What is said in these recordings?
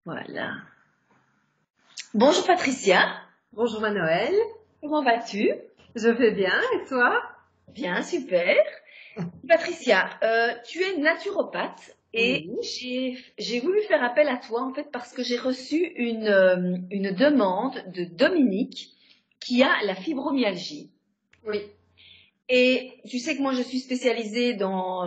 Voilà. Bonjour Patricia, Bonjour Manuel, comment vas-tu? je vais bien et toi? Bien, super. Patricia, tu es naturopathe et Oui, j'ai voulu faire appel à toi en fait parce que j'ai reçu une demande de Dominique qui a la fibromyalgie. oui, Et tu sais que moi je suis spécialisée dans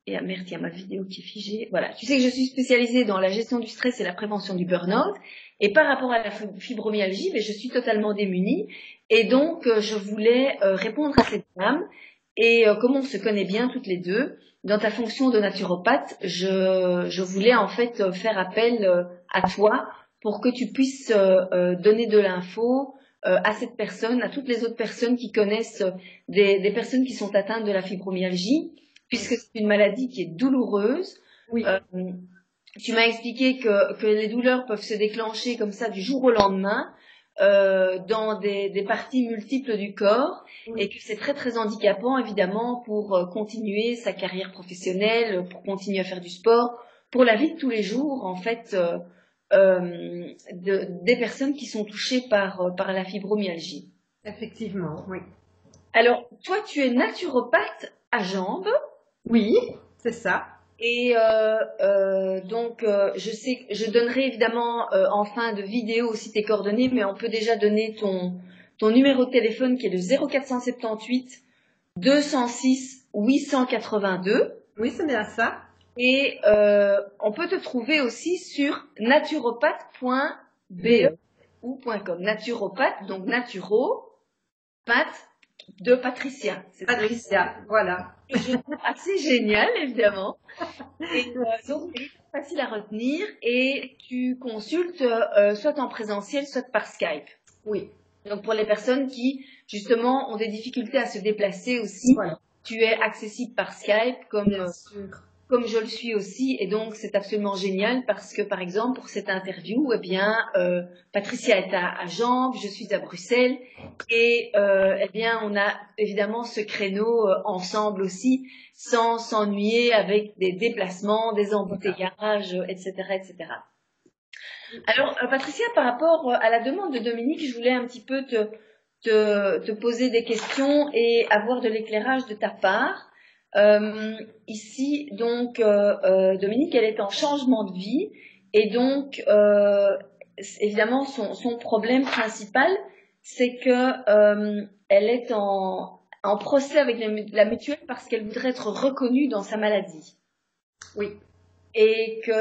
et ah merde, il y a ma vidéo qui est figée. Voilà, tu sais que je suis spécialisée dans la gestion du stress et la prévention du burn-out. Et par rapport à la fibromyalgie, je suis totalement démunie. Et donc je voulais répondre à cette dame. Et comme on se connaît bien toutes les deux, dans ta fonction de naturopathe, je voulais en fait faire appel à toi pour que tu puisses donner de l'info à cette personne, à toutes les autres personnes qui connaissent des personnes qui sont atteintes de la fibromyalgie, puisque c'est une maladie qui est douloureuse. oui, Euh, Tu m'as expliqué que les douleurs peuvent se déclencher comme ça du jour au lendemain dans des parties multiples du corps et oui, que c'est très très handicapant évidemment pour continuer sa carrière professionnelle, pour continuer à faire du sport, pour la vie de tous les jours en fait des personnes qui sont touchées par la fibromyalgie. effectivement, oui. Alors, toi, tu es naturopathe à Jambes Oui, c'est ça. et donc je sais, je donnerai évidemment en fin de vidéo aussi tes coordonnées, mais on peut déjà donner ton numéro de téléphone qui est le 0478 206 882 Oui, c'est bien ça. et on peut te trouver aussi sur naturopathe.be BE. ou .com. Naturopathe, donc naturopathe de Patricia. C'est un Patricia, voilà. que je trouve assez génial, évidemment. Et donc, c'est hyper facile à retenir et tu consultes soit en présentiel, soit par Skype. Oui, Donc, pour les personnes qui, justement, ont des difficultés à se déplacer aussi, voilà, tu es accessible par Skype bien sûr. comme je le suis aussi, et donc c'est absolument génial parce que, par exemple, pour cette interview, eh bien, Patricia est à Jambes, je suis à Bruxelles, et eh bien, on a évidemment ce créneau ensemble aussi, sans s'ennuyer avec des déplacements, des Voilà. embouteillages, etc., etc. Alors, Patricia, par rapport à la demande de Dominique, je voulais un petit peu te poser des questions et avoir de l'éclairage de ta part. Ici, donc, Dominique, elle est en changement de vie et donc, évidemment, son problème principal, c'est que elle est en procès avec la mutuelle parce qu'elle voudrait être reconnue dans sa maladie. Oui, Et que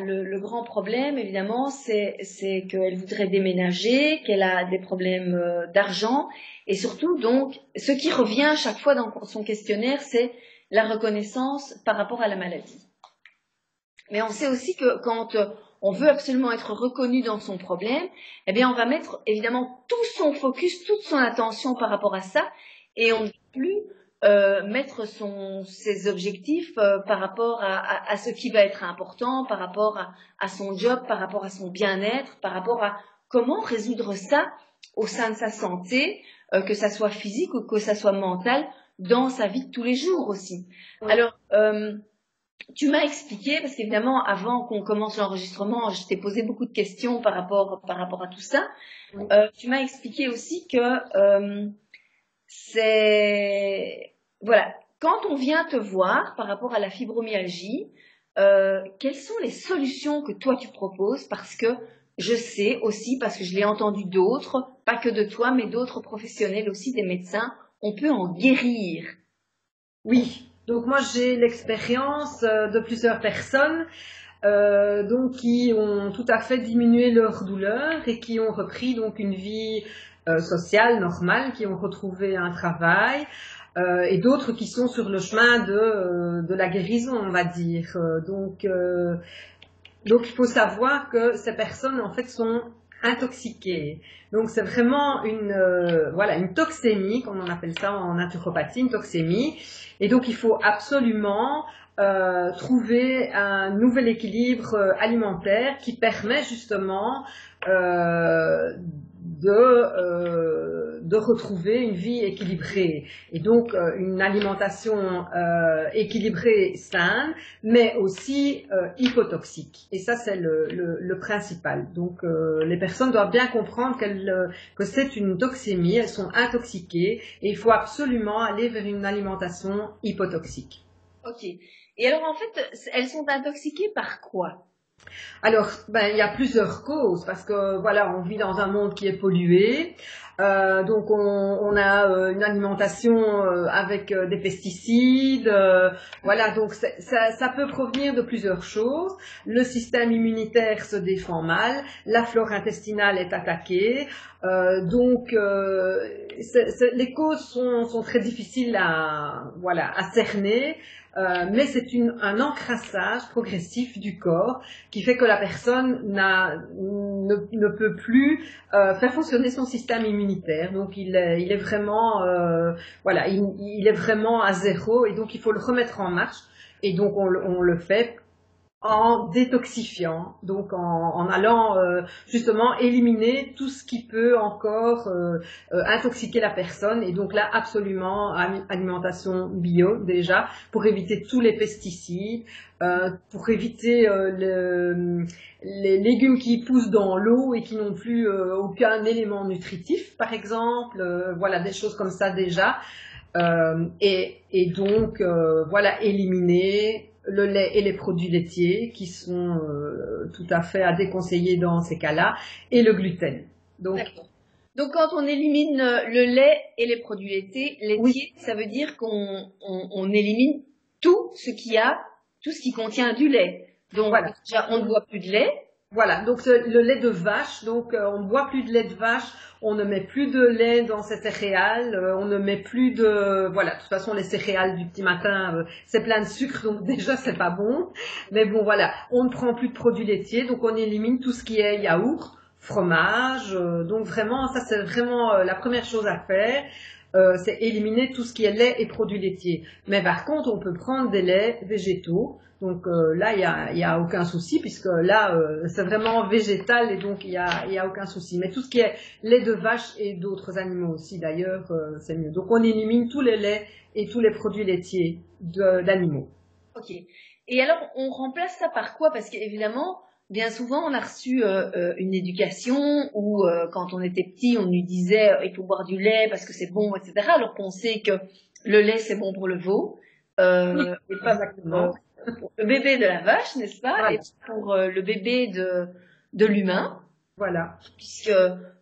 le grand problème, évidemment, c'est qu'elle voudrait déménager, qu'elle a des problèmes d'argent, et surtout, donc, ce qui revient chaque fois dans son questionnaire, c'est la reconnaissance par rapport à la maladie. Mais on sait aussi que quand on veut absolument être reconnu dans son problème, eh bien, on va mettre évidemment tout son focus, toute son attention par rapport à ça, et on ne peut plus mettre ses objectifs par rapport à ce qui va être important, par rapport à son job, par rapport à son bien-être, par rapport à comment résoudre ça au sein de sa santé, que ça soit physique ou que ça soit mental, dans sa vie de tous les jours aussi. oui, Alors, tu m'as expliqué, parce qu'évidemment, avant qu'on commence l'enregistrement, je t'ai posé beaucoup de questions par rapport à tout ça. oui. Tu m'as expliqué aussi que c'est... Voilà, quand on vient te voir par rapport à la fibromyalgie, quelles sont les solutions que toi tu proposes? Parce que je sais aussi, parce que je l'ai entendu d'autres, pas que de toi, mais d'autres professionnels aussi, des médecins, on peut en guérir. Oui, donc moi j'ai l'expérience de plusieurs personnes donc qui ont tout à fait diminué leur douleur et qui ont repris donc une vie sociale normale, qui ont retrouvé un travail et d'autres qui sont sur le chemin de la guérison, on va dire. Donc il faut savoir que ces personnes en fait sont intoxiquées. Donc c'est vraiment une toxémie, comme on appelle ça en naturopathie, une toxémie. Et donc il faut absolument trouver un nouvel équilibre alimentaire qui permet justement de retrouver une vie équilibrée. Et donc une alimentation équilibrée, saine, mais aussi hypotoxique. Et ça, c'est le principal. Donc les personnes doivent bien comprendre que c'est une toxémie, elles sont intoxiquées et il faut absolument aller vers une alimentation hypotoxique. Ok. Et alors, en fait, elles sont intoxiquées par quoi? Alors, il y a plusieurs causes parce que voilà, on vit dans un monde qui est pollué. Donc, on a une alimentation avec des pesticides. Voilà, donc ça peut provenir de plusieurs choses. Le système immunitaire se défend mal, la flore intestinale est attaquée. Donc, les causes sont très difficiles à cerner. Mais c'est un encrassage progressif du corps qui fait que la personne ne peut plus faire fonctionner son système immunitaire. Donc il est vraiment il est vraiment à zéro et donc il faut le remettre en marche. Et donc on le fait en détoxifiant, donc en allant justement éliminer tout ce qui peut encore intoxiquer la personne. Et donc là, absolument, alimentation bio déjà, pour éviter tous les pesticides, pour éviter les légumes qui poussent dans l'eau et qui n'ont plus aucun élément nutritif, par exemple. Voilà, des choses comme ça déjà. Et donc, éliminer le lait et les produits laitiers qui sont tout à fait à déconseiller dans ces cas-là, et le gluten. Donc quand on élimine le lait et les produits laitiers, oui, ça veut dire qu'on élimine tout ce qui contient du lait. Donc voilà. Déjà, on ne boit plus de lait. Voilà, donc le lait de vache, donc on ne boit plus de lait de vache, on ne met plus de lait dans ces céréales, on ne met plus de... Voilà, de toute façon les céréales du petit matin, c'est plein de sucre, donc déjà c'est pas bon. Mais bon voilà, on ne prend plus de produits laitiers, donc on élimine tout ce qui est yaourt, fromage, donc vraiment, ça c'est vraiment la première chose à faire. C'est éliminer tout ce qui est lait et produits laitiers. Mais par contre, on peut prendre des laits végétaux. Donc là, il y a aucun souci puisque là, c'est vraiment végétal et donc il y a aucun souci. Mais tout ce qui est lait de vache et d'autres animaux aussi d'ailleurs, c'est mieux. Donc on élimine tous les laits et tous les produits laitiers d'animaux. Ok. Et alors, on remplace ça par quoi? Parce qu'évidemment, bien souvent, on a reçu une éducation où, quand on était petit, on nous disait il faut boire du lait parce que c'est bon, etc. Alors qu'on sait que le lait, c'est bon pour le veau. Oui, pas exactement. Pour le bébé de la vache, n'est-ce pas? Voilà. Et pour le bébé de l'humain. Voilà. Puisque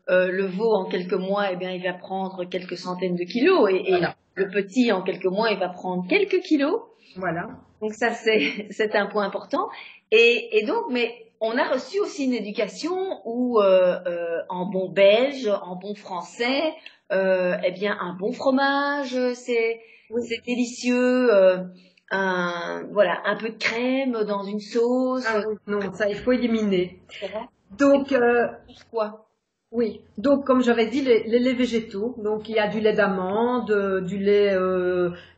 le veau, en quelques mois, eh bien, il va prendre quelques centaines de kilos. Et voilà. Le petit, en quelques mois, il va prendre quelques kilos. Voilà. Donc ça, c'est un point important. Et donc, mais on a reçu aussi une éducation où, en bon belge, en bon français, eh bien, un bon fromage, c'est délicieux. Un peu de crème dans une sauce. Ah oui, non, ça, il faut éliminer. C'est vrai. Donc, pourquoi? Oui, donc comme j'avais dit, les laits végétaux, donc il y a du lait d'amande, du lait,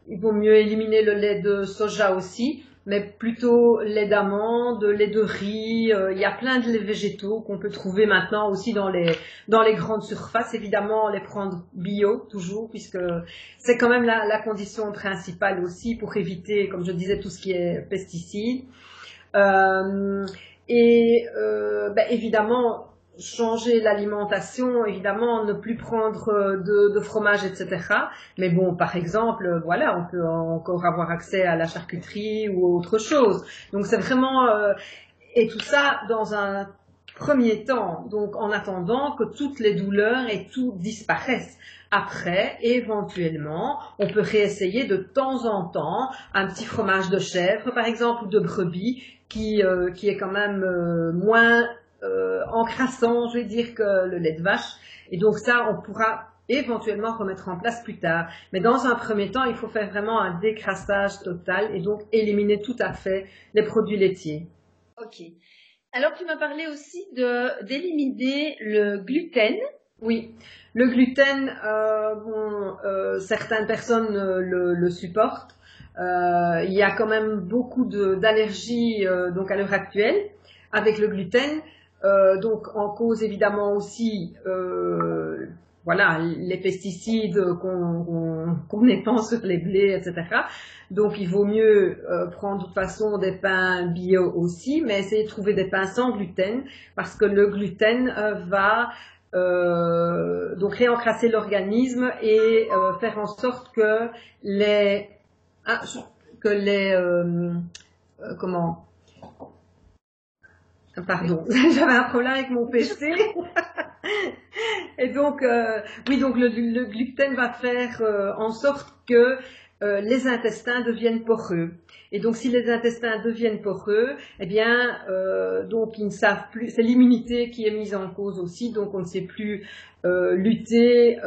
il vaut mieux éliminer le lait de soja aussi, mais plutôt lait d'amande, lait de riz, il y a plein de laits végétaux qu'on peut trouver maintenant aussi dans les grandes surfaces, évidemment les prendre bio toujours, puisque c'est quand même la condition principale aussi pour éviter, comme je disais, tout ce qui est pesticides. Évidemment, changer l'alimentation, évidemment, ne plus prendre de fromage, etc. Mais bon, par exemple, voilà, on peut encore avoir accès à la charcuterie ou autre chose. Donc c'est vraiment... et tout ça dans un premier temps, donc en attendant que toutes les douleurs et tout disparaissent. Après, éventuellement, on peut réessayer de temps en temps un petit fromage de chèvre, par exemple, ou de brebis, qui est quand même moins encrassant, je vais dire, que le lait de vache. Et donc ça, on pourra éventuellement remettre en place plus tard. Mais dans un premier temps, il faut faire vraiment un décrassage total et donc éliminer tout à fait les produits laitiers. Ok. Alors, tu m'as parlé aussi d'éliminer le gluten. Oui, le gluten, certaines personnes le supportent. Il y a quand même beaucoup d'allergies donc à l'heure actuelle avec le gluten. Donc en cause évidemment aussi voilà, les pesticides qu'on dépense sur les blés, etc. Donc il vaut mieux prendre de toute façon des pains bio aussi, mais essayer de trouver des pains sans gluten, parce que le gluten va donc réencrasser l'organisme et faire en sorte que les que les comment pardon, j'avais un problème avec mon PC. Et donc, oui, donc le gluten va faire en sorte que les intestins deviennent poreux. Et donc, si les intestins deviennent poreux, eh bien, donc ils ne savent plus. C'est l'immunité qui est mise en cause aussi. Donc, on ne sait plus lutter,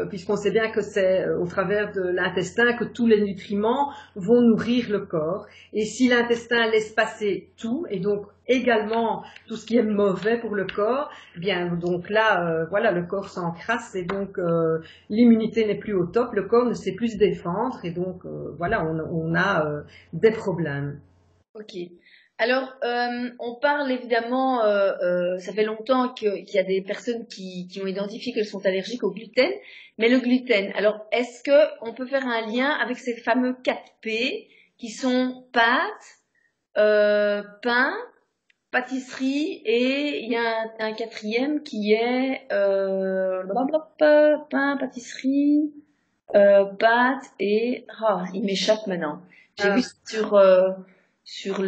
puisqu'on sait bien que c'est au travers de l'intestin que tous les nutriments vont nourrir le corps. Et si l'intestin laisse passer tout, et donc également tout ce qui est mauvais pour le corps, eh bien donc là, voilà, le corps s'encrasse et donc l'immunité n'est plus au top, le corps ne sait plus se défendre et donc voilà, on a des problèmes. Ok. Alors, on parle évidemment, ça fait longtemps qu'il y a des personnes qui ont identifié qu'elles sont allergiques au gluten, mais le gluten, alors est-ce qu'on peut faire un lien avec ces fameux 4P qui sont pâtes, pain, pâtisserie et il y a un quatrième qui est pain, pâtisserie, pâtes et il m'échappe maintenant. J'ai vu sur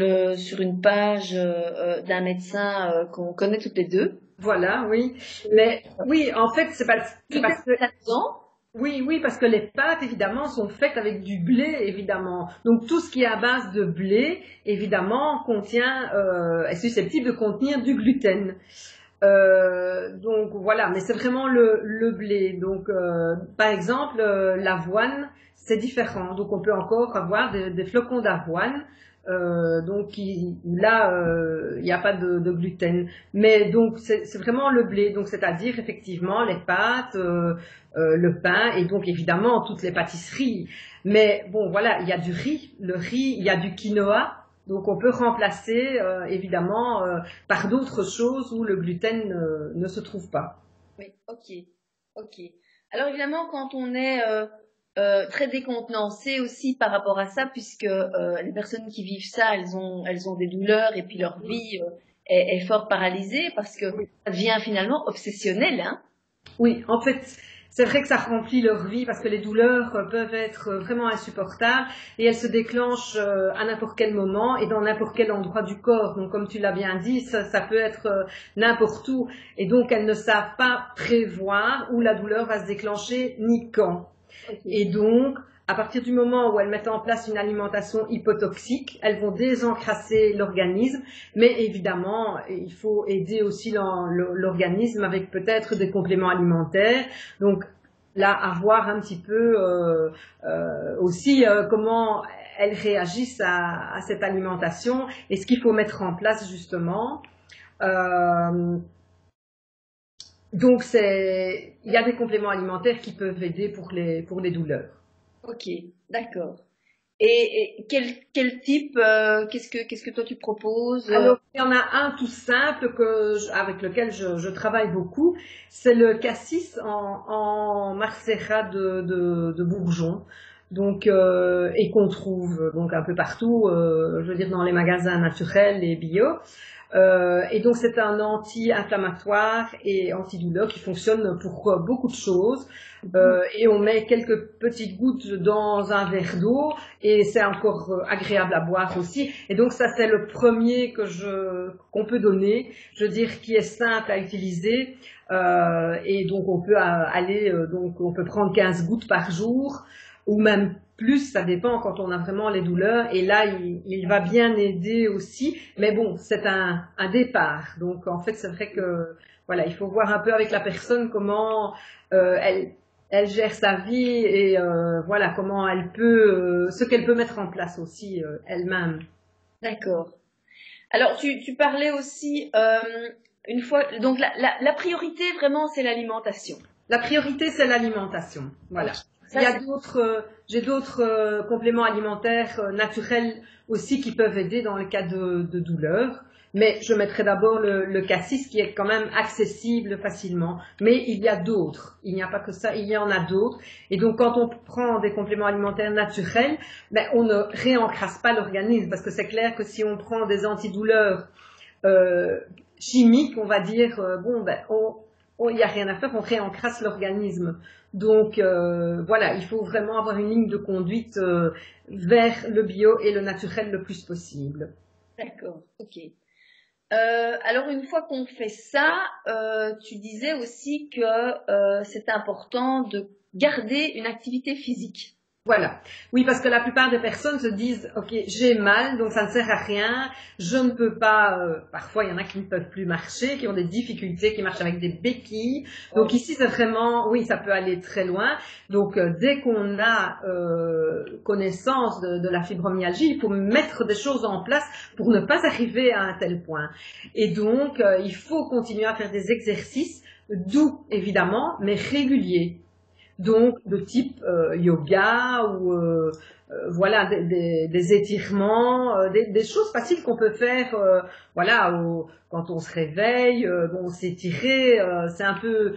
une page d'un médecin qu'on connaît toutes les deux. Voilà, oui. Mais oui, en fait, c'est parce que oui, parce que les pâtes, évidemment, sont faites avec du blé, évidemment. Donc, tout ce qui est à base de blé, évidemment, est susceptible de contenir du gluten. Donc, voilà, mais c'est vraiment le blé. Donc, par exemple, l'avoine, c'est différent. Donc, on peut encore avoir des flocons d'avoine. Donc là, il n'y a pas de gluten. Mais donc, c'est vraiment le blé. Donc, c'est-à-dire, effectivement, les pâtes, le pain et donc évidemment toutes les pâtisseries. Mais bon, voilà, il y a du riz, le riz, il y a du quinoa. Donc on peut remplacer évidemment par d'autres choses où le gluten ne se trouve pas. Oui, ok. Alors évidemment, quand on est très décontenancé aussi par rapport à ça, puisque les personnes qui vivent ça, elles ont des douleurs et puis leur vie est fort paralysée parce que ça devient finalement obsessionnel, hein. Oui, en fait, c'est vrai que ça remplit leur vie parce que les douleurs peuvent être vraiment insupportables et elles se déclenchent à n'importe quel moment et dans n'importe quel endroit du corps. Donc, comme tu l'as bien dit, ça peut être n'importe où. Et donc, elles ne savent pas prévoir où la douleur va se déclencher ni quand. Okay. Et donc, à partir du moment où elles mettent en place une alimentation hypotoxique, elles vont désencrasser l'organisme, mais évidemment, il faut aider aussi l'organisme avec peut-être des compléments alimentaires. Donc là, à voir un petit peu aussi comment elles réagissent à cette alimentation et ce qu'il faut mettre en place justement. Donc il y a des compléments alimentaires qui peuvent aider pour les douleurs. Ok, d'accord. Et quel type, qu'est-ce que toi tu proposes? Alors, il y en a un tout simple avec lequel je travaille beaucoup, c'est le cassis en marcérat de bourgeon. Donc, et qu'on trouve donc un peu partout, je veux dire dans les magasins naturels et bio. Et donc c'est un anti-inflammatoire et antidouleur qui fonctionne pour beaucoup de choses. Et on met quelques petites gouttes dans un verre d'eau et c'est encore agréable à boire aussi. Et donc ça c'est le premier qu'on peut donner, je veux dire qui est simple à utiliser. Et donc on peut donc on peut prendre 15 gouttes par jour ou même plus, ça dépend quand on a vraiment les douleurs. Et là, il va bien aider aussi. Mais bon, c'est un départ. Donc, en fait, c'est vrai que, voilà, il faut voir un peu avec la personne comment elle gère sa vie et voilà, comment elle peut, ce qu'elle peut mettre en place aussi elle-même. D'accord. Alors, tu parlais aussi, une fois, donc la priorité vraiment, c'est l'alimentation. La priorité, c'est l'alimentation. Voilà. Okay. Il y a j'ai d'autres compléments alimentaires naturels aussi qui peuvent aider dans le cas de douleur. Mais je mettrai d'abord le cassis qui est quand même accessible facilement. Mais il y a d'autres. Il n'y a pas que ça, il y en a d'autres. Et donc quand on prend des compléments alimentaires naturels, ben, on ne réencrasse pas l'organisme. Parce que c'est clair que si on prend des antidouleurs chimiques, on va dire, il n'y a rien à faire, on réencrasse l'organisme. Donc voilà, il faut vraiment avoir une ligne de conduite vers le bio et le naturel le plus possible. D'accord, ok. Alors une fois qu'on fait ça, tu disais aussi que c'est important de garder une activité physique. Voilà. Oui, parce que la plupart des personnes se disent, ok, j'ai mal, donc ça ne sert à rien, je ne peux pas, parfois il y en a qui ne peuvent plus marcher, qui ont des difficultés, qui marchent avec des béquilles. Donc ici c'est vraiment, oui, ça peut aller très loin. Donc dès qu'on a connaissance de la fibromyalgie, il faut mettre des choses en place pour ne pas arriver à un tel point. Et donc il faut continuer à faire des exercices doux évidemment, mais réguliers. Donc de type yoga ou voilà des étirements, des choses faciles qu'on peut faire voilà quand on se réveille, bon s'étirer, c'est un peu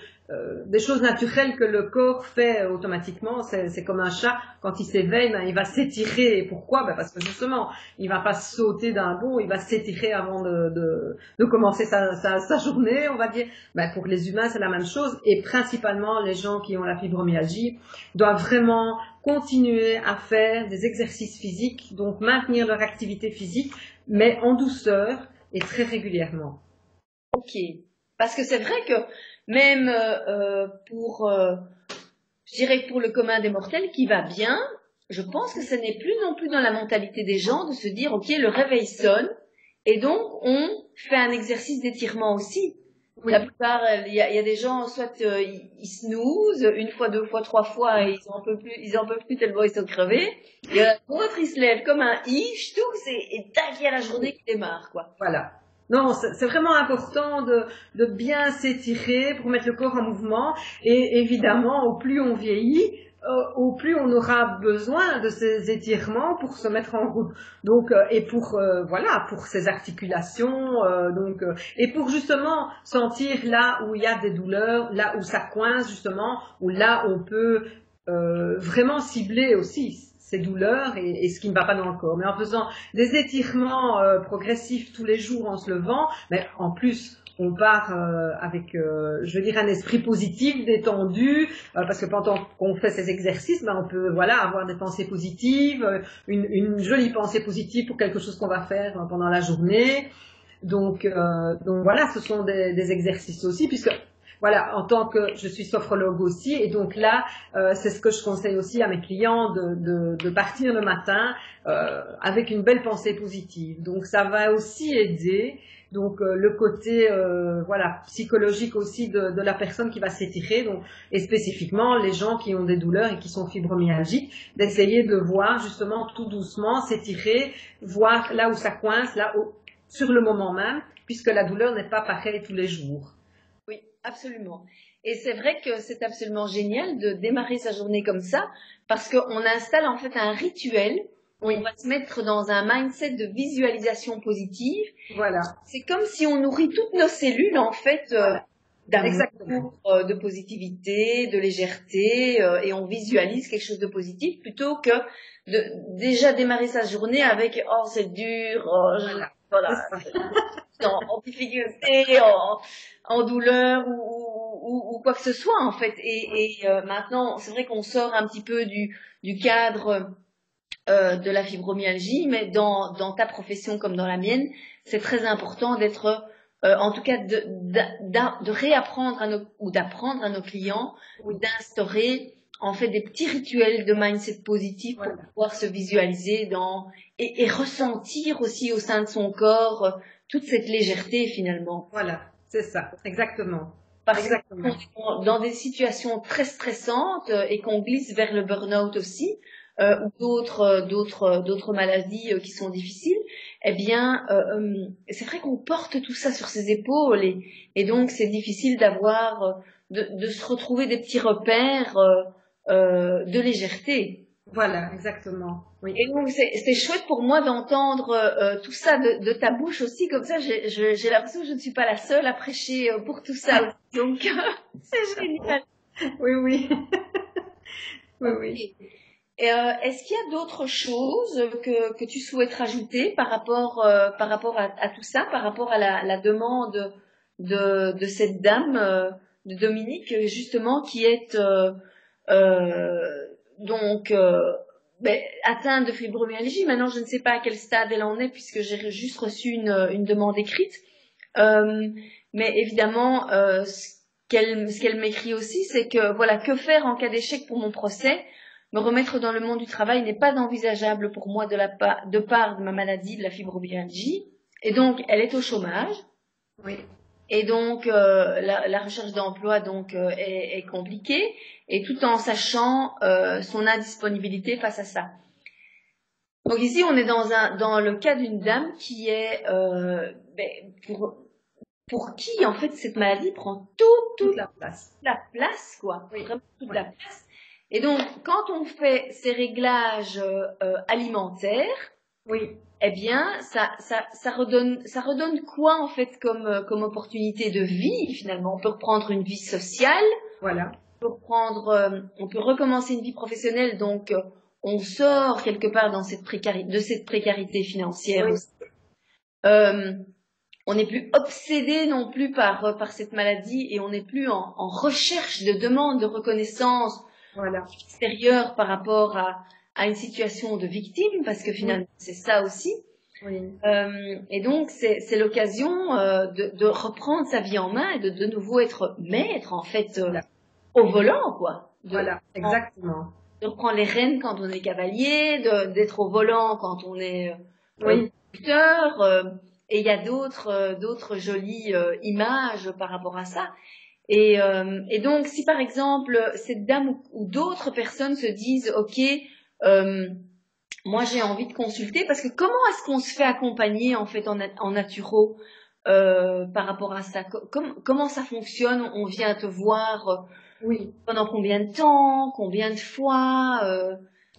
des choses naturelles que le corps fait automatiquement. C'est comme un chat quand il s'éveille, ben, il va s'étirer. Pourquoi? Ben, parce que justement il va pas sauter d'un bond, il va s'étirer avant de commencer sa journée, on va dire. Ben, pour les humains c'est la même chose, et principalement les gens qui ont la fibromyalgie doivent vraiment continuer à faire des exercices physiques, donc maintenir leur activité physique, mais en douceur et très régulièrement. Ok, parce que c'est vrai que même je dirais pour le commun des mortels qui va bien, je pense que ce n'est plus non plus dans la mentalité des gens de se dire, ok, le réveil sonne, et donc on fait un exercice d'étirement aussi. Oui. La plupart, il y a des gens, soit ils snoozent une fois, deux fois, trois fois, et ils en peuvent plus tellement ils sont crevés. Il y en a d'autres, ils se lèvent comme un je tousse, et tac, il y a la journée qui démarre, quoi. Voilà. Non, c'est vraiment important de bien s'étirer pour mettre le corps en mouvement. Et évidemment, au plus on vieillit, au plus on aura besoin de ces étirements pour se mettre en route. Donc, et pour voilà, pour ses articulations, et pour justement sentir là où il y a des douleurs, là où ça coince justement, ou là on peut vraiment cibler aussi ces douleurs et ce qui ne va pas dans le corps. Mais en faisant des étirements progressifs tous les jours en se levant, mais en plus on part avec, je veux dire, un esprit positif, détendu, parce que pendant qu'on fait ces exercices, ben, on peut voilà avoir des pensées positives, une jolie pensée positive pour quelque chose qu'on va faire pendant la journée. Donc voilà, ce sont des exercices aussi, puisque voilà, en tant que je suis sophrologue aussi, et donc là, c'est ce que je conseille aussi à mes clients de partir le matin avec une belle pensée positive. Donc ça va aussi aider. Donc le côté voilà psychologique aussi de la personne qui va s'étirer, donc et spécifiquement les gens qui ont des douleurs et qui sont fibromyalgiques, d'essayer de voir justement tout doucement s'étirer, voir là où ça coince, là où, sur le moment même, puisque la douleur n'est pas pareille tous les jours. Oui, absolument. Et c'est vrai que c'est absolument génial de démarrer sa journée comme ça, parce qu'on installe en fait un rituel. Oui. On va se mettre dans un mindset de visualisation positive. Voilà. C'est comme si on nourrit toutes nos cellules en fait d'amour, de positivité, de légèreté, et on visualise quelque chose de positif plutôt que de déjà démarrer sa journée avec oh c'est dur, voilà. En difficulté, en douleur ou quoi que ce soit en fait. Et maintenant, c'est vrai qu'on sort un petit peu du cadre de la fibromyalgie, mais dans ta profession comme dans la mienne, c'est très important d'être, en tout cas, de réapprendre ou d'apprendre à nos clients, oui, d'instaurer en fait des petits rituels de mindset positif pour pouvoir se visualiser et ressentir aussi au sein de son corps toute cette légèreté finalement. Voilà, c'est ça, exactement. Parce que dans des situations très stressantes et qu'on glisse vers le burn-out aussi, ou d'autres maladies qui sont difficiles, eh bien, c'est vrai qu'on porte tout ça sur ses épaules et donc c'est difficile d'avoir, de se retrouver des petits repères de légèreté. Voilà, exactement. Oui. Et donc c'est chouette pour moi d'entendre tout ça de ta bouche aussi, comme ça j'ai l'impression que je ne suis pas la seule à prêcher pour tout ça aussi. Donc c'est génial. Oui, oui. Oui, Ok. oui. Et, est-ce qu'il y a d'autres choses que tu souhaites rajouter par rapport à tout ça, par rapport à la demande de cette dame, de Dominique, justement, qui est donc atteinte de fibromyalgie. Maintenant, je ne sais pas à quel stade elle en est, puisque j'ai juste reçu une demande écrite. Mais évidemment, ce qu'elle m'écrit aussi, c'est que voilà, que faire en cas d'échec pour mon procès? Me remettre dans le monde du travail n'est pas envisageable pour moi de part de ma maladie, de la fibromyalgie. Et donc, elle est au chômage. Oui. Et donc, la recherche d'emploi donc est compliquée, et tout en sachant son indisponibilité face à ça. Donc ici, on est dans le cas d'une dame qui est pour qui en fait cette maladie prend toute la place. La place, quoi, Oui. vraiment toute Oui. la place. Et donc, quand on fait ces réglages alimentaires, Oui. eh bien, ça redonne quoi en fait comme opportunité de vie finalement? On peut reprendre une vie sociale, Voilà. on peut recommencer une vie professionnelle, donc on sort quelque part de cette précarité financière Oui. aussi. On n'est plus obsédé non plus par cette maladie, et on n'est plus en recherche de demande de reconnaissance Voilà. extérieure par rapport à une situation de victime, parce que finalement c'est ça aussi. Oui. Et donc c'est l'occasion de reprendre sa vie en main et de nouveau être maître en fait Voilà. au volant, quoi. Voilà, exactement. De reprendre les rênes quand on est cavalier, d'être au volant quand on est Oui. conducteur. Et il y a d'autres jolies images par rapport à ça. Et donc, si par exemple cette dame ou d'autres personnes se disent, ok, moi j'ai envie de consulter, parce que comment est-ce qu'on se fait accompagner en fait en naturo par rapport à ça? Comment ça fonctionne? On vient te voir Oui. pendant combien de temps, combien de fois,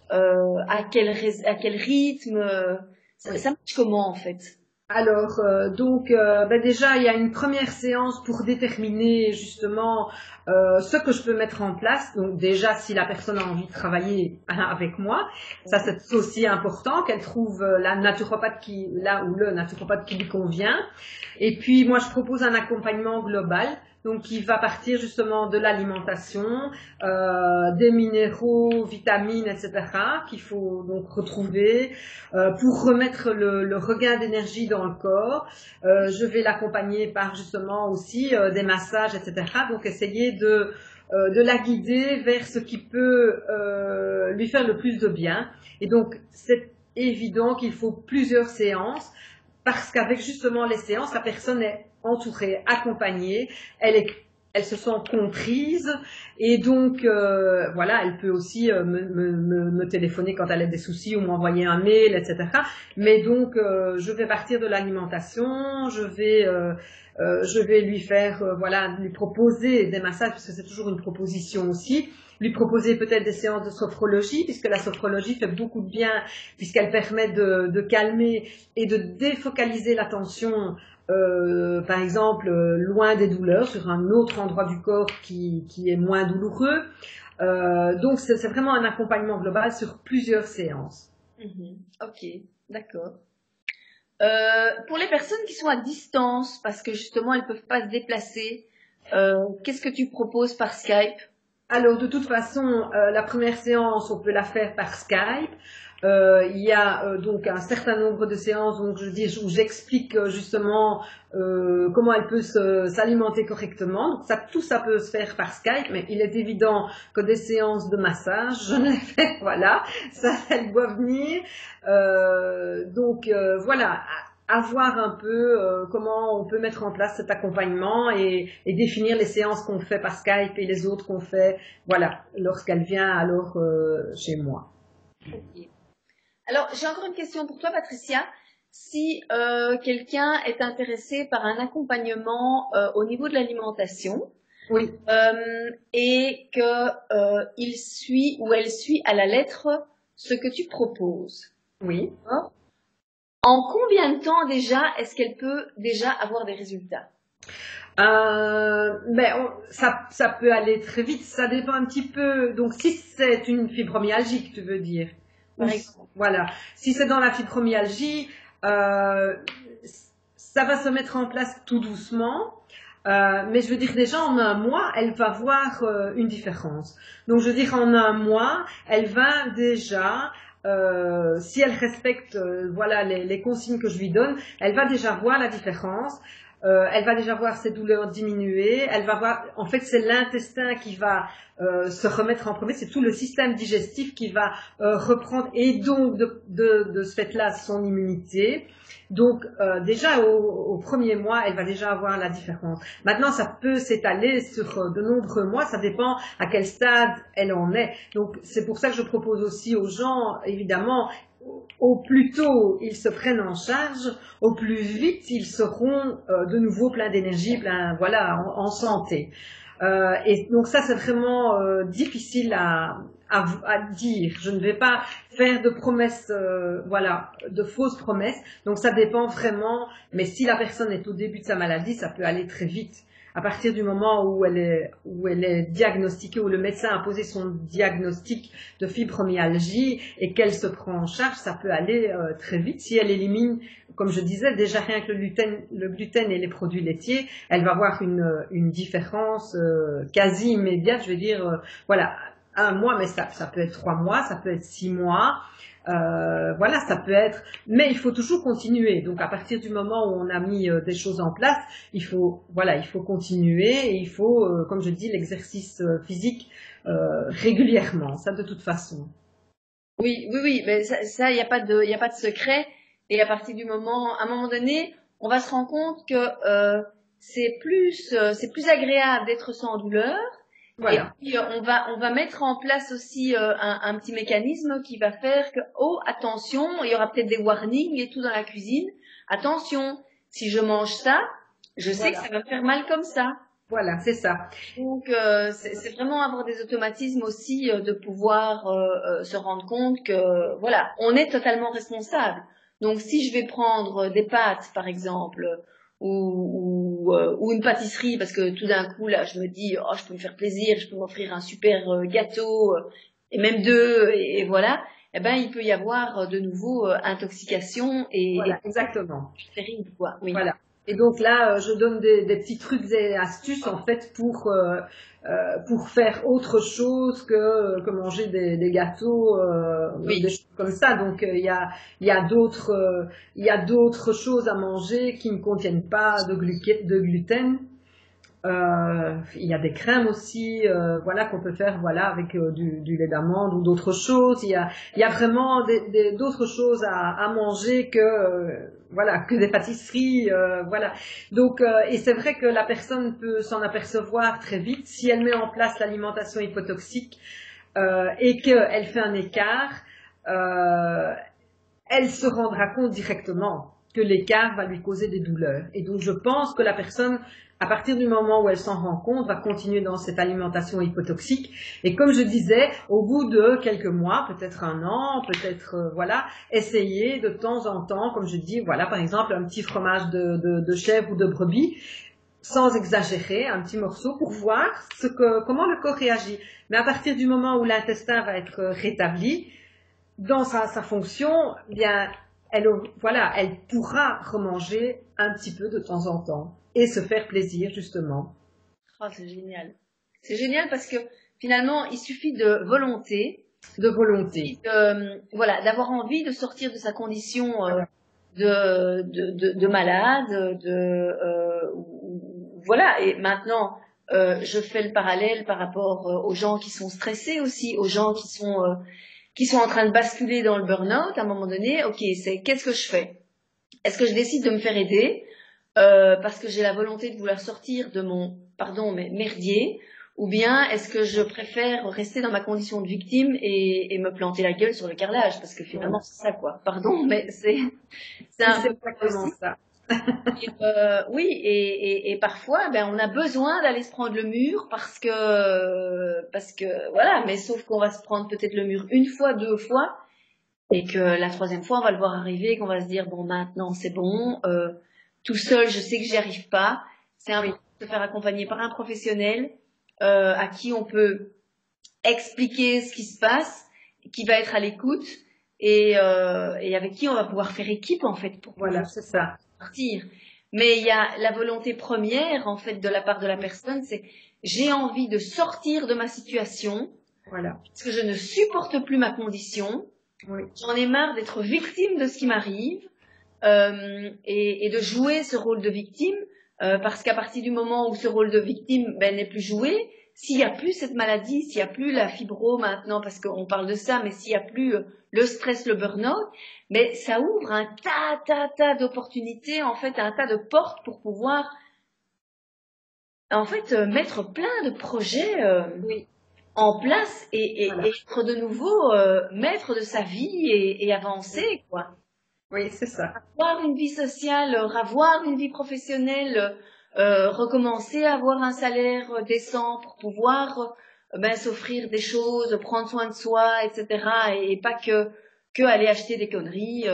à quel rythme? Ça marche comment en fait? Alors, déjà, il y a une première séance pour déterminer justement ce que je peux mettre en place. Donc déjà, si la personne a envie de travailler avec moi, ça c'est aussi important qu'elle trouve la naturopathe là où le naturopathe qui lui convient. Et puis moi, je propose un accompagnement global. Donc, qui va partir justement de l'alimentation, des minéraux, vitamines, etc., qu'il faut donc retrouver pour remettre le regain d'énergie dans le corps. Je vais l'accompagner par justement aussi des massages, etc. Donc, essayer de la guider vers ce qui peut lui faire le plus de bien. Et donc, c'est évident qu'il faut plusieurs séances, parce qu'avec justement les séances, la personne est entourée, accompagnée, elle se sent comprise, et donc voilà, elle peut aussi me téléphoner quand elle a des soucis ou m'envoyer un mail, etc. Mais donc je vais partir de l'alimentation, je vais lui faire voilà, lui proposer des massages, parce que c'est toujours une proposition aussi. Lui proposer peut-être des séances de sophrologie, puisque la sophrologie fait beaucoup de bien, puisqu'elle permet de calmer et de défocaliser l'attention, par exemple, loin des douleurs, sur un autre endroit du corps qui est moins douloureux. Donc c'est vraiment un accompagnement global sur plusieurs séances. Ok, d'accord. Pour les personnes qui sont à distance, parce que justement elles peuvent pas se déplacer, qu'est-ce que tu proposes par Skype? Alors, de toute façon, la première séance, on peut la faire par Skype. Il y a donc un certain nombre de séances donc, où j'explique justement comment elle peut s'alimenter correctement. Donc, tout ça peut se faire par Skype, mais il est évident que des séances de massage, je ne les fais, voilà, ça, elle doit venir. Voilà, à voir un peu comment on peut mettre en place cet accompagnement et définir les séances qu'on fait par Skype et les autres qu'on fait, voilà, lorsqu'elle vient alors chez moi. Okay. Alors, j'ai encore une question pour toi, Patricia. Si quelqu'un est intéressé par un accompagnement au niveau de l'alimentation, Oui, et que il suit ou elle suit à la lettre ce que tu proposes. oui. Hein. En combien de temps déjà est-ce qu'elle peut déjà avoir des résultats? Ça peut aller très vite, ça dépend un petit peu. Donc, si c'est une fibromyalgie, tu veux dire, Par exemple. voilà, si c'est dans la fibromyalgie, euh, ça va se mettre en place tout doucement. Mais je veux dire, déjà en un mois, elle va voir une différence. Donc, je veux dire, en un mois, elle va déjà, si elle respecte voilà, les consignes que je lui donne, elle va déjà voir la différence. Elle va déjà voir ses douleurs diminuer. Elle va voir, en fait, c'est l'intestin qui va se remettre en premier. C'est tout le système digestif qui va reprendre et donc de ce fait-là son immunité. Donc déjà au premier mois, elle va déjà avoir la différence. Maintenant, ça peut s'étaler sur de nombreux mois, ça dépend à quel stade elle en est. Donc c'est pour ça que je propose aussi aux gens, évidemment, au plus tôt ils se prennent en charge, au plus vite ils seront de nouveau pleins d'énergie, plein voilà, en santé. Et donc ça c'est vraiment difficile à dire. Je ne vais pas faire de promesses, voilà, de fausses promesses. Donc ça dépend vraiment. Mais si la personne est au début de sa maladie, ça peut aller très vite. À partir du moment où elle est diagnostiquée, où le médecin a posé son diagnostic de fibromyalgie et qu'elle se prend en charge, ça peut aller très vite. Si elle élimine, comme je disais, déjà rien que le gluten et les produits laitiers, elle va voir une différence quasi immédiate. Je veux dire, voilà, un mois, mais ça peut être 3 mois, ça peut être 6 mois. Voilà, ça peut être, mais il faut toujours continuer. Donc, à partir du moment où on a mis des choses en place, il faut continuer et il faut, comme je dis, l'exercice physique régulièrement. Ça, de toute façon. Oui, oui, oui, mais ça, il n'y a pas il y a pas de secret. Et à partir du moment, à un moment donné, on va se rendre compte que c'est plus agréable d'être sans douleur. Et Voilà. puis on va mettre en place aussi un petit mécanisme qui va faire que, oh, attention, il y aura peut-être des warnings et tout dans la cuisine. Attention, si je mange ça, je sais que Voilà. ça va me faire mal comme ça. Voilà, c'est ça. Donc c'est vraiment avoir des automatismes aussi de pouvoir se rendre compte que voilà, on est totalement responsable. Donc si je vais prendre des pâtes par exemple ou une pâtisserie parce que tout d'un coup là je me dis oh je peux me faire plaisir, je peux m'offrir un super gâteau et même deux et voilà, eh ben il peut y avoir de nouveau intoxication et Voilà, exactement. terrible quoi. Oui. Voilà. Et donc là, je donne des petits trucs et astuces en fait pour faire autre chose que manger des gâteaux, Oui. des choses comme ça. Donc il y a d'autres choses à manger qui ne contiennent pas de gluten. Il y a des crèmes aussi, voilà, qu'on peut faire, voilà, avec du lait d'amande ou d'autres choses. Il y a vraiment d'autres choses à manger que, voilà, que des pâtisseries, voilà. Donc, et c'est vrai que la personne peut s'en apercevoir très vite si elle met en place l'alimentation hypotoxique et qu'elle fait un écart. Elle se rendra compte directement que l'écart va lui causer des douleurs. Et donc, je pense que la personne, à partir du moment où elle s'en rend compte, va continuer dans cette alimentation hypotoxique. Et comme je disais, au bout de quelques mois, peut-être un an, peut-être, voilà, essayer de temps en temps, comme je dis, voilà, par exemple, un petit fromage de chèvre ou de brebis, sans exagérer, un petit morceau pour voir comment le corps réagit. Mais à partir du moment où l'intestin va être rétabli, dans sa fonction, eh bien, voilà, elle pourra remanger un petit peu de temps en temps et se faire plaisir, justement. Oh, c'est génial. C'est génial parce que finalement, il suffit de volonté, De volonté. voilà, d'avoir envie de sortir de sa condition Voilà. de malade, voilà. Et maintenant, je fais le parallèle par rapport aux gens qui sont stressés aussi, aux gens qui sont en train de basculer dans le burn-out. À un moment donné, ok, c'est qu'est-ce que je fais? Est-ce que je décide de me faire aider parce que j'ai la volonté de vouloir sortir de mon, pardon, mais merdier, ou bien est-ce que je préfère rester dans ma condition de victime et me planter la gueule sur le carrelage, parce que finalement Voilà. c'est ça quoi. Pardon, mais c'est un C'est peu ça exactement aussi. ça. Oui, et parfois, ben, on a besoin d'aller se prendre le mur parce que voilà, mais sauf qu'on va se prendre peut-être le mur une fois, deux fois, et que la troisième fois, on va le voir arriver, qu'on va se dire bon, maintenant c'est bon, tout seul, je sais que j'y arrive pas. C'est Oui, important de se faire accompagner par un professionnel à qui on peut expliquer ce qui se passe, qui va être à l'écoute et avec qui on va pouvoir faire équipe en fait pour pouvoir voilà, c'est ça. partir. Mais il y a la volonté première, en fait, de la part de la personne, c'est j'ai envie de sortir de ma situation, Voilà. parce que je ne supporte plus ma condition, Oui, j'en ai marre d'être victime de ce qui m'arrive, et de jouer ce rôle de victime, parce qu'à partir du moment où ce rôle de victime ben, n'est plus joué, s'il n'y a plus cette maladie, s'il n'y a plus la fibro maintenant, parce qu'on parle de ça, mais s'il n'y a plus le stress, le burn-out, mais ça ouvre un tas d'opportunités, en fait, un tas de portes pour pouvoir, en fait, mettre plein de projets oui, en place et voilà. être de nouveau maître de sa vie et avancer, quoi. Oui, c'est ça. Avoir une vie sociale, avoir une vie professionnelle, recommencer à avoir un salaire décent pour pouvoir ben, s'offrir des choses, prendre soin de soi, etc. Et pas que aller acheter des conneries,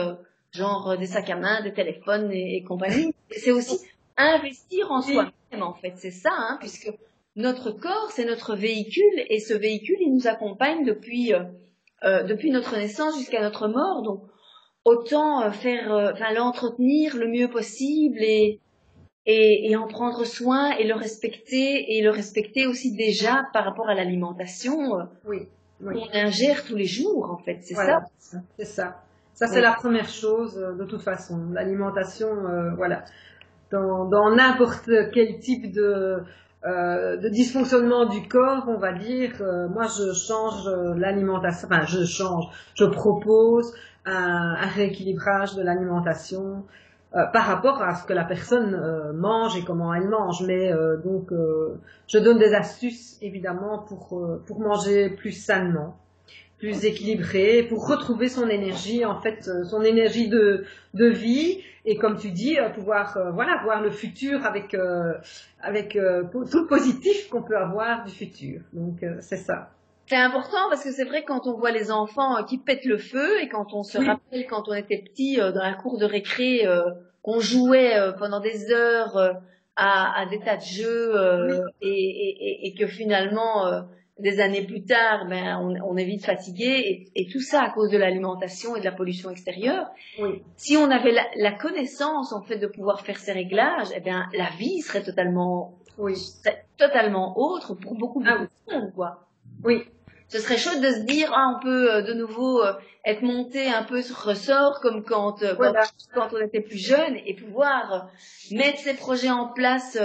genre des sacs à main, des téléphones et compagnie. C'est aussi investir en Oui, soi-même, en fait, c'est ça, hein, puisque notre corps, c'est notre véhicule, et ce véhicule, il nous accompagne depuis notre naissance jusqu'à notre mort. Donc, autant enfin l'entretenir le mieux possible et en prendre soin et le respecter aussi déjà par rapport à l'alimentation oui, oui. qu'on ingère tous les jours en fait, c'est ça. Voilà, c'est ça. Ça, c'est Oui, la première chose, de toute façon. L'alimentation, voilà. Dans n'importe quel type de dysfonctionnement du corps, on va dire, moi, je change l'alimentation, enfin, je propose un rééquilibrage de l'alimentation par rapport à ce que la personne mange et comment elle mange. Mais donc, je donne des astuces, évidemment, pour manger plus sainement, plus équilibré, pour retrouver son énergie, en fait, son énergie de vie, et comme tu dis, pouvoir voilà, voir le futur avec tout le positif qu'on peut avoir du futur. Donc, c'est ça. c'est important parce que c'est vrai que quand on voit les enfants qui pètent le feu et quand on se Oui, rappelle quand on était petit dans la cour de récré qu'on jouait pendant des heures à des tas de jeux oui, et que finalement des années plus tard ben on est vite fatigué et tout ça à cause de l'alimentation et de la pollution extérieure. oui, Si on avait la connaissance en fait de pouvoir faire ces réglages, eh bien la vie oui. serait totalement autre pour Ah beaucoup oui, de personnes quoi. oui, Ce serait chouette de se dire, ah, on peut de nouveau être monté un peu sur ressort comme voilà, quand on était plus jeune et pouvoir mettre ces projets en place,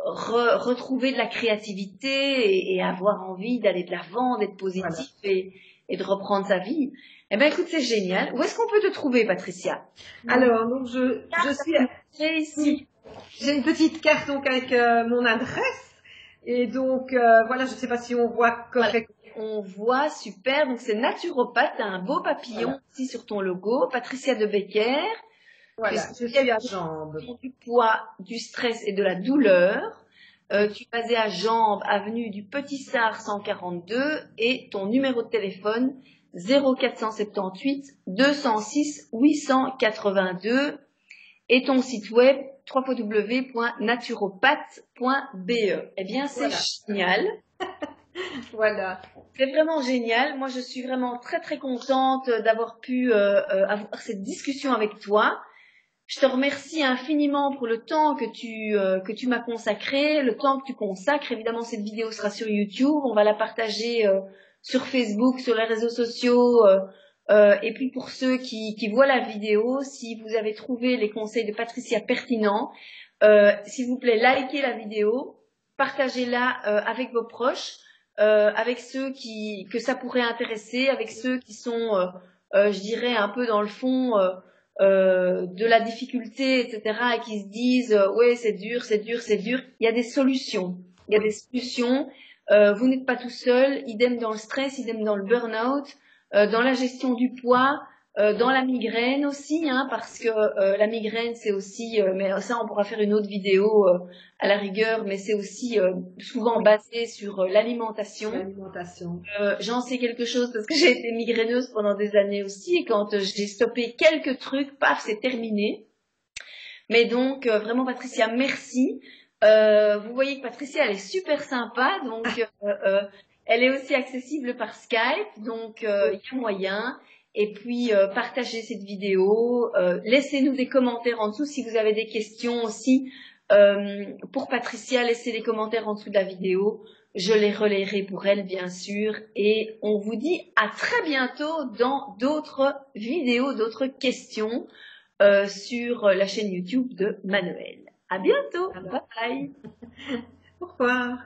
retrouver de la créativité et avoir envie d'aller de l'avant, d'être voilà. positif et de reprendre sa vie. Eh ben écoute, c'est génial. Où est-ce qu'on peut te trouver, Patricia? Mon Alors, donc, je carte suis, est ici. oui, j'ai une petite carte donc avec mon adresse, et donc, voilà, je ne sais pas si on voit Voilà. correctement. On voit, super. Donc c'est naturopathe, t'as un beau papillon Voilà, ici sur ton logo. Patricia de Becker. Tu es voilà, je suis à spécialiste Jambes. du poids, du stress et de la douleur. Oui, Tu es basé à Jambes, avenue du Petit Sard 142 et ton numéro de téléphone 0478 206 882 et ton site web www.naturopathe.be. Eh bien, c'est voilà, génial. voilà. C'est vraiment génial. Moi, je suis vraiment très très contente d'avoir pu avoir cette discussion avec toi. Je te remercie infiniment pour le temps que tu m'as consacré, le temps que tu consacres. Évidemment, cette vidéo sera sur YouTube. On va la partager sur Facebook, sur les réseaux sociaux. Et puis pour ceux qui voient la vidéo, si vous avez trouvé les conseils de Patricia pertinents, s'il vous plaît, likez la vidéo, partagez-la avec vos proches, avec ceux que ça pourrait intéresser, avec ceux qui sont, je dirais, un peu dans le fond de la difficulté, etc., et qui se disent ouais c'est dur, c'est dur, c'est dur. Il y a des solutions. Il y a des solutions. Vous n'êtes pas tout seul. Idem dans le stress, idem dans le burn-out, dans la gestion du poids. Dans la migraine aussi, hein, parce que la migraine c'est aussi, mais ça on pourra faire une autre vidéo à la rigueur, mais c'est aussi souvent basé sur l'alimentation. L'alimentation. J'en sais quelque chose parce que j'ai été migraineuse pendant des années aussi, et quand j'ai stoppé quelques trucs, paf, c'est terminé. Mais donc vraiment Patricia, merci. Vous voyez que Patricia elle est super sympa, donc elle est aussi accessible par Skype, donc il y a moyen. Et puis partagez cette vidéo, laissez-nous des commentaires en dessous si vous avez des questions aussi. Pour Patricia, laissez des commentaires en dessous de la vidéo. Je les relayerai pour elle, bien sûr. Et on vous dit à très bientôt dans d'autres vidéos, d'autres questions sur la chaîne YouTube de Manuel. À bientôt. Bye bye. Au revoir.